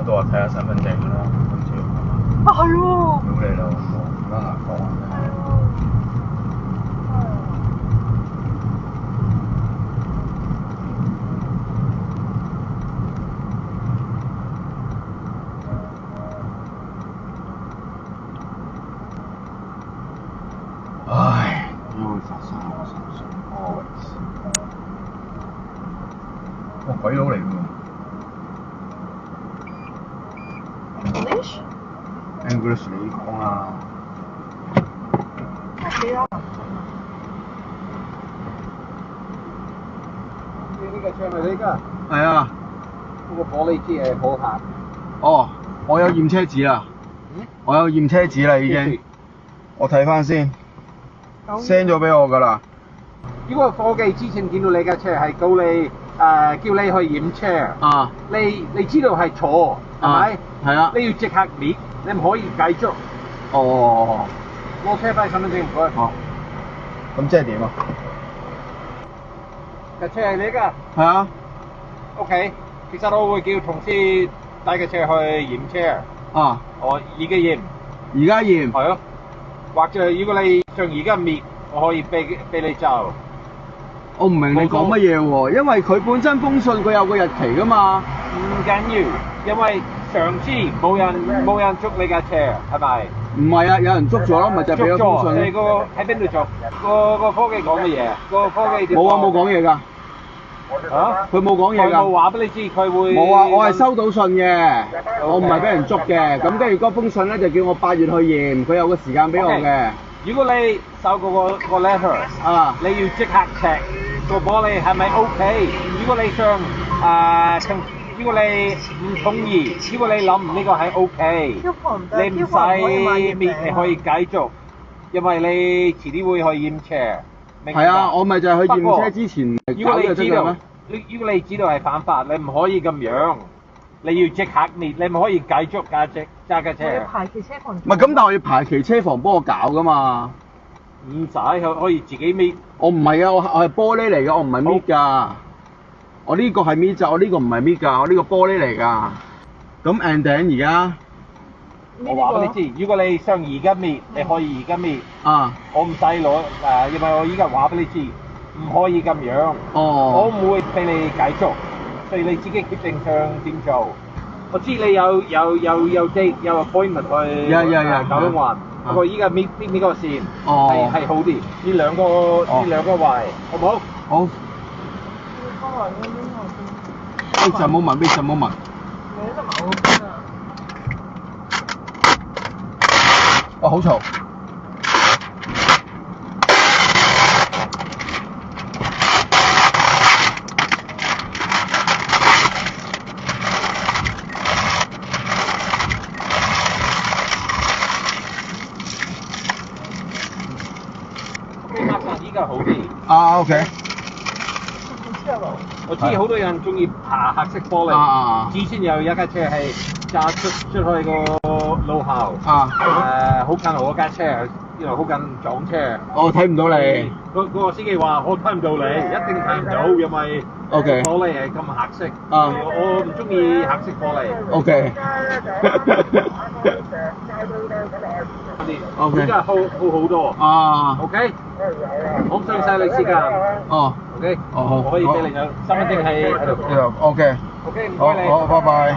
到話睇下身份證㗎啦，今朝。啊係喎。屌你老母，而家行講真係。唉，點會發生我身上？Always。哇，鬼佬嚟喎。English 你講啊。幾啊？呢個車咪呢個？係啊。嗰個玻璃紙係好行。哦，我有驗車紙啦。我有驗車紙啦已經。我睇翻先。send 咗俾我㗎啦。如果伙計之前見到你架車係告你叫你去驗車。啊。你知道係錯係咪？係啊。你要即刻搣，你唔可以繼續。哦。攞車牌身份證唔該。哦。咁即係點啊？架車係你㗎？係啊。OK， 其實我會叫同事帶架車去驗車。啊。我而家驗。而家驗。係咯。或者如果你想而家搣，我可以俾你走。我唔明你講乜嘢喎，因為佢本身封信佢有個日期㗎嘛。唔緊要，因為上次冇人捉你架車，係咪？唔係啊，有人捉咗咯，咪就係俾咗封信。你個喺邊度捉？個科技講乜嘢？個科技點？冇啊，冇講嘢㗎。嚇？佢冇講嘢㗎。佢冇話俾你知，佢會。冇啊，我係收到信嘅，我唔係俾人捉嘅。咁跟住嗰封信咧就叫我8月去驗，佢有個時間俾我嘅。如果你收嗰個 letter，啊，你要即刻 check 個玻璃係咪 OK？如果你想如果你唔同意，如果你諗呢個係 OK，你唔使搣，你可以繼續，因為你遲啲會去驗車。係啊，我咪就係去驗車之前如果你知道，咩？如果你知道係犯法，你唔可以咁樣，你要即刻搣，你唔可以繼續揸架車。我要排期車房。唔係咁，但係我要排期車房幫我搞㗎嘛。唔使，可以自己搣。我唔係啊，我係玻璃嚟㗎，我唔係搣㗎。我呢個係搣咋，我呢個唔係搣㗎，我呢個玻璃嚟㗎。咁 and then 而家，我話俾你知，如果你想而家搣，你可以而家搣。啊。我唔使攞因為我依家話俾你知，唔可以咁樣。哦。我唔會俾你繼續，所以你自己決定想點做。我知你有 date 有 appointment 去九龍灣，不過依家搣呢個線係好啲，呢兩個位，好唔好？好。Bây giờ moment. Hỗ trợ. OK。我知好多人中意爬黑色玻璃。之前有一架車係揸出去個路口。好近我架車，好近撞車。我睇唔到你。嗰個司機話我睇唔到你，一定睇唔到，因為玻璃係咁黑色。我唔中意黑色玻璃。OK。而家好多。OK。好詳細你時間。OK。我可以俾你有身份證係喺度。OK。OK，唔該你。好，拜拜。